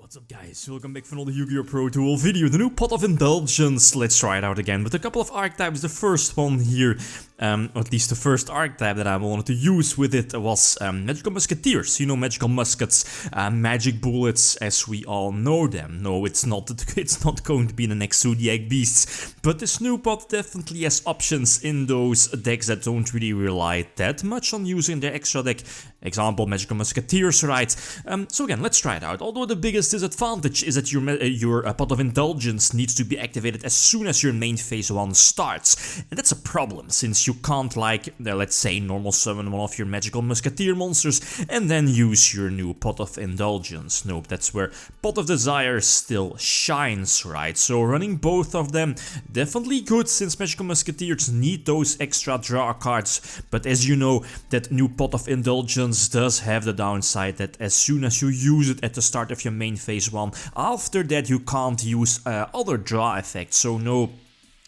What's up guys, welcome back for another YgoPro duel video, the new Pot of Indulgence. Let's try it out again with a couple of archetypes. The first one here, or at least the first archetype that I wanted to use with it was Magical Musketeers. You know, magical muskets, magic bullets as we all know them. No, it's not going to be the next Zodiac Beasts, but this new pot definitely has options in those decks that don't really rely that much on using their extra deck. Example, Magical Musketeers, right? So again, let's try it out. Although the biggest disadvantage is that your Pot of Indulgence needs to be activated as soon as your main phase 1 starts. And that's a problem, since you can't, like, let's say, normal summon one of your Magical Musketeer monsters and then use your new Pot of Indulgence. Nope, that's where Pot of Desire still shines, right? So running both of them, definitely good, since Magical Musketeers need those extra draw cards. But as you know, that new Pot of Indulgence does have the downside that as soon as you use it at the start of your main phase 1, after that you can't use other draw effects. So no,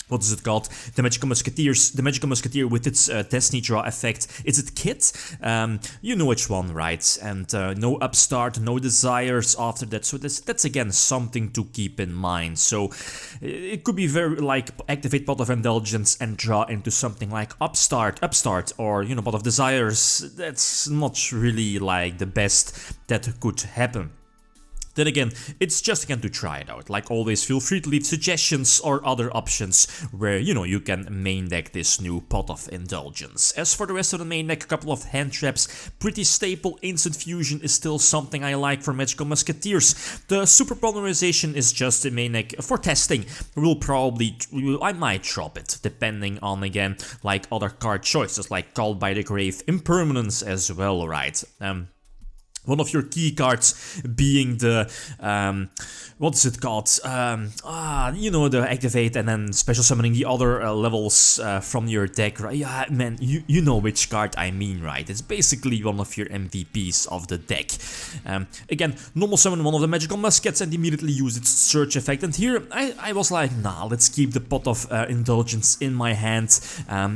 what is it called? The Magical Musketeer with its Destiny draw effect. Is it Kit? You know which one, right? And no Upstart, no Desires after that. So that's again something to keep in mind. So it could be very like activate Pot of Indulgence and draw into something like Upstart, or you know, Pot of Desires. That's not really like the best that could happen. Then again, it's just again to try it out. Like always, feel free to leave suggestions or other options where, you know, you can main deck this new Pot of Indulgence. As for the rest of the main deck, a couple of hand traps, pretty staple. Instant Fusion is still something I like for Magical Musketeers. The Super Polymerization is just the main deck for testing. I might drop it, depending on, again, like other card choices, like Called by the Grave, Impermanence as well, right? One of your key cards being the, what is it called? You know, the activate and then special summoning the other levels from your deck, right? Yeah, man, you know which card I mean, right? It's basically one of your MVPs of the deck. Again, normal summon one of the Magical Muskets and immediately use its search effect. And here, I was like, nah, let's keep the Pot of Indulgence in my hand,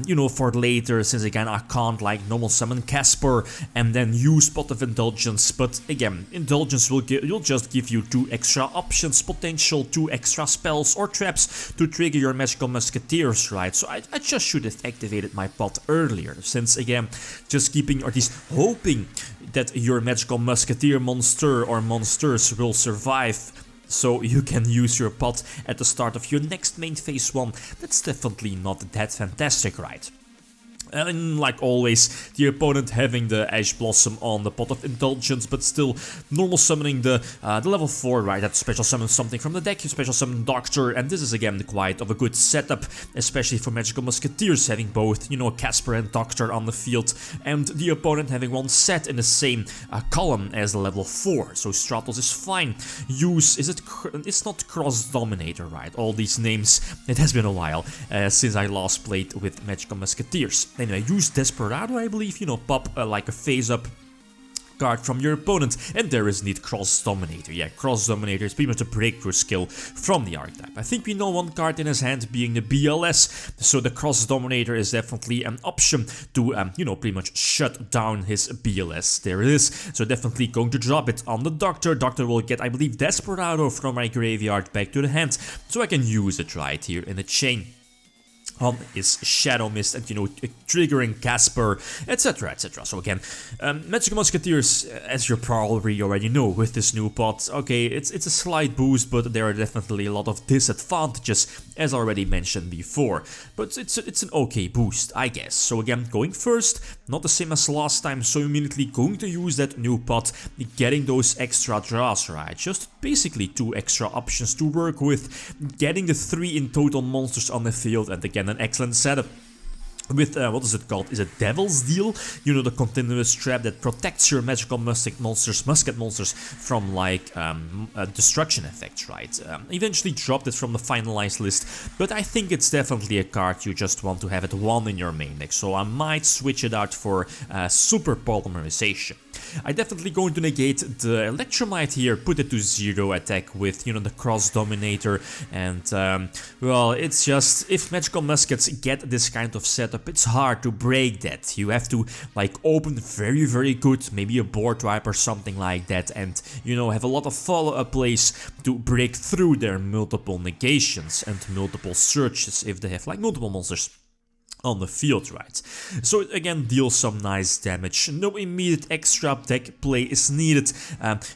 you know, for later, since again, I can't like normal summon Casper and then use Pot of Indulgence. But again, Indulgence will just give you 2 extra options, potential 2 extra spells or traps to trigger your Magical Musketeers, right? So I just should have activated my pot earlier, since again, just keeping or at least hoping that your Magical Musketeer monster or monsters will survive, so you can use your pot at the start of your next main phase 1. That's definitely not that fantastic, right? And like always, the opponent having the Ash Blossom on the Pot of Indulgence, but still normal summoning the level 4, right? That special summon something from the deck, you special summon Doctor, and this is again quite of a good setup, especially for Magical Musketeers having both, you know, Casper and Doctor on the field, and the opponent having one set in the same column as the level 4. So Stratos is fine. It's not Cross Dominator, right? All these names, it has been a while since I last played with Magical Musketeers. Anyway, use Desperado, I believe, you know, pop like a face-up card from your opponent, and there is indeed Cross Dominator. Yeah, Cross Dominator is pretty much a breakthrough skill from the archetype. I think we know one card in his hand being the BLS, so the Cross Dominator is definitely an option to, you know, pretty much shut down his BLS. There it is, so definitely going to drop it on the Doctor. Doctor will get, I believe, Desperado from my graveyard back to the hand, so I can use it right here in the chain. On is Shadow Mist and, you know, triggering Casper, etc, etc. So again, Magical Musketeers, as you probably already know with this new pot, okay, it's a slight boost, but there are definitely a lot of disadvantages, as already mentioned before. But it's an okay boost, I guess. So again, going first, not the same as last time, so immediately going to use that new pot, getting those extra draws, right? Just basically 2 extra options to work with, getting the 3 in total monsters on the field, and again, an excellent setup with, what is it called? Is it Devil's Deal? You know, the continuous trap that protects your Magical musket monsters from, like, destruction effects, right? Eventually dropped it from the finalized list, but I think it's definitely a card you just want to have at 1 in your main deck, so I might switch it out for Super Polymerization. I definitely going to negate the Electromite here, put it to 0 attack with, you know, the Cross Dominator, and well, it's just, if Magical Muskets get this kind of setup, it's hard to break that. You have to, like, open very good, maybe a board wipe or something like that, and, you know, have a lot of follow-up plays to break through their multiple negations and multiple searches if they have, like, multiple monsters on the field, right? So it again deals some nice damage. No immediate extra deck play is needed.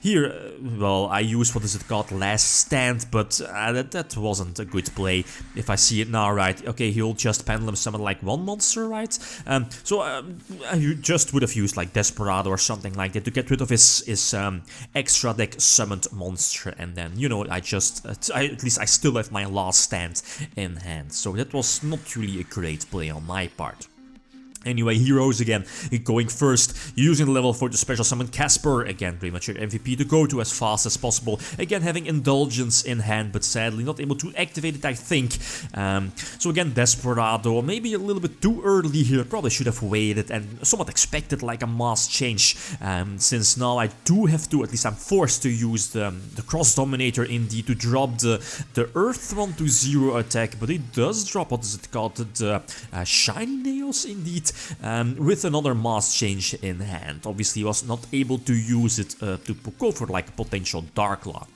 Here, well, I use, what is it called, Last Stand, but that wasn't a good play. If I see it now, right? Okay, he'll just Pendulum Summon like one monster, right? So you just would have used like Desperado or something like that to get rid of his extra deck summoned monster, and then, you know, at least I still have my Last Stand in hand. So that was not really a great play on my part. Anyway, Heroes again, going first, using the level 4 to special summon Casper, again pretty much your MVP to go to as fast as possible, again having Indulgence in hand, but sadly not able to activate it, I think. So again, Desperado, maybe a little bit too early here, probably should have waited and somewhat expected like a mass change, since now I do have to, at least I'm forced to use the Cross Dominator indeed to drop the Earth one to 0 attack, but it does drop, what is it called, the Shiny Nails indeed, with another mass change in hand. Obviously, was not able to use it to go for like a potential Dark Law.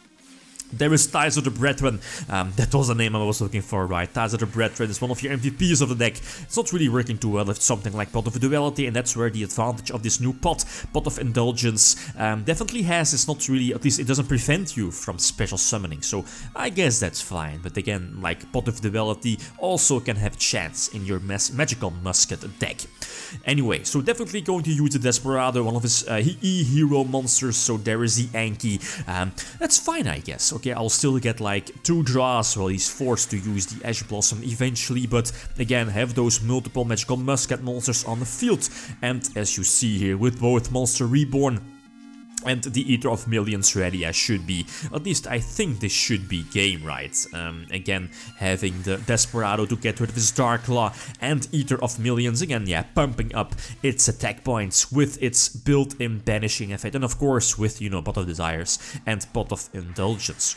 There is Ties of the Brethren, that was the name I was looking for, right? Ties of the Brethren is one of your MVPs of the deck. It's not really working too well with something like Pot of Duality, and that's where the advantage of this new Pot of Indulgence, definitely has. It's not really, at least it doesn't prevent you from special summoning, so I guess that's fine. But again, like Pot of Duality also can have a chance in your Magical Musket deck. Anyway, so definitely going to use the Desperado, one of his E-Hero monsters, so there is the Anki. That's fine, I guess. Okay, I'll still get like 2 draws, well, he's forced to use the Ash Blossom eventually, but again, have those multiple Magical Musket monsters on the field. And as you see here, with both Monster Reborn and the Eater of Millions ready, I should be, at least I think this should be game, right? Again, having the Desperado to get rid of his Dark Law and Eater of Millions, again, yeah, pumping up its attack points with its built-in banishing effect, and of course with, you know, Pot of Desires and Pot of Indulgence.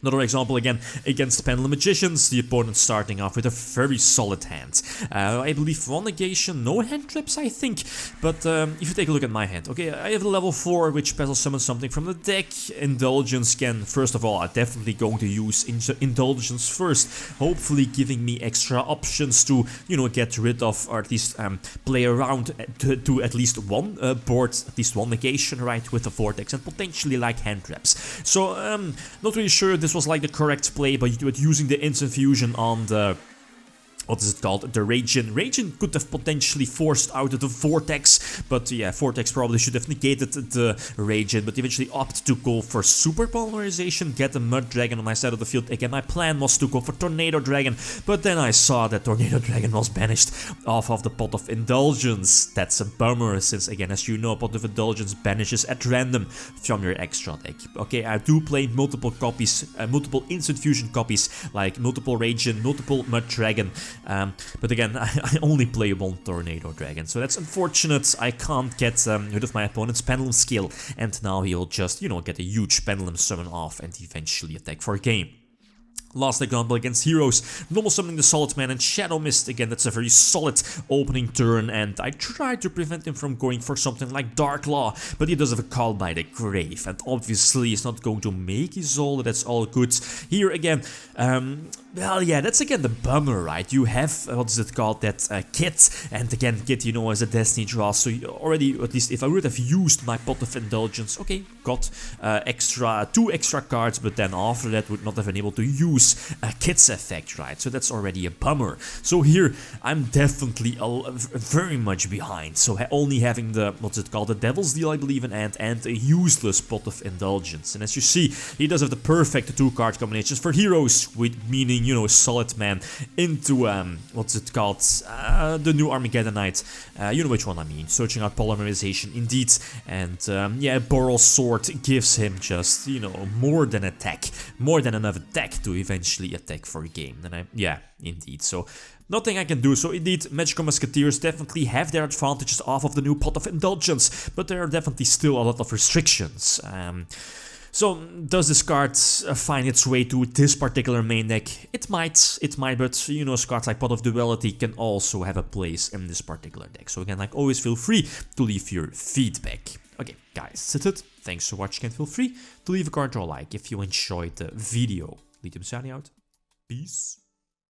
Another example again against Pendulum Magicians, the opponent starting off with a very solid hand. I believe 1 negation, no hand traps, I think. But if you take a look at my hand, okay, I have a level 4 which special summons something from the deck. Indulgence can, first of all, I'm definitely going to use Indulgence first, hopefully giving me extra options to, you know, get rid of, or at least play around to at least one board, at least 1 negation, right, with the Vortex, and potentially like hand traps. So, not really sure this was like the correct play, but using the Instant Fusion on the, what is it called, the Ragin. Ragin could have potentially forced out the Vortex, but yeah, Vortex probably should have negated the Ragin, but eventually opted to go for Super Polarization, get the Mud Dragon on my side of the field. Again, my plan was to go for Tornado Dragon, but then I saw that Tornado Dragon was banished off of the Pot of Indulgence. That's a bummer, since again, as you know, Pot of Indulgence banishes at random from your extra deck. Okay, I do play multiple copies, multiple Instant Fusion copies, like multiple Ragin, multiple Mud Dragon, but again, I only play 1 Tornado Dragon, so that's unfortunate. I can't get rid of my opponent's Pendulum skill, and now he'll just, you know, get a huge Pendulum summon off and eventually attack for a game. Last example against Heroes, normal summoning the Solid Man and Shadow Mist. Again, that's a very solid opening turn, and I tried to prevent him from going for something like Dark Law, but he does have a Call by the Grave, and obviously he's not going to make his all. That's all good. Here again, well, yeah, that's again the bummer, right? You have, what is it called, that Kit, and again, Kit, you know, as a Destiny draw, so you already, at least if I would have used my Pot of Indulgence, okay, got 2 extra cards, but then after that would not have been able to use Kit's effect, right? So that's already a bummer. So here, I'm definitely very much behind, so only having the, what's it called, the Devil's Deal, I believe, in hand, and a useless Pot of Indulgence. And as you see, he does have the perfect 2 card combinations for Heroes, with meaning, you know, Solid Man into, what's it called, the new Armageddonite, you know which one I mean, Searching Out Polymerization, indeed, and, yeah, Boral Sword gives him just, you know, more than enough attack to eventually attack for a game, and yeah, indeed, so nothing I can do. So indeed, Magical Musketeers definitely have their advantages off of the new Pot of Indulgence, but there are definitely still a lot of restrictions. So does this card find its way to this particular main deck? It might, but you know, cards like Pot of Duality can also have a place in this particular deck. So again, like always, feel free to leave your feedback. Okay, guys, that's it. Thanks for watching and feel free to leave a card or a like if you enjoyed the video. Lithium signing out. Peace.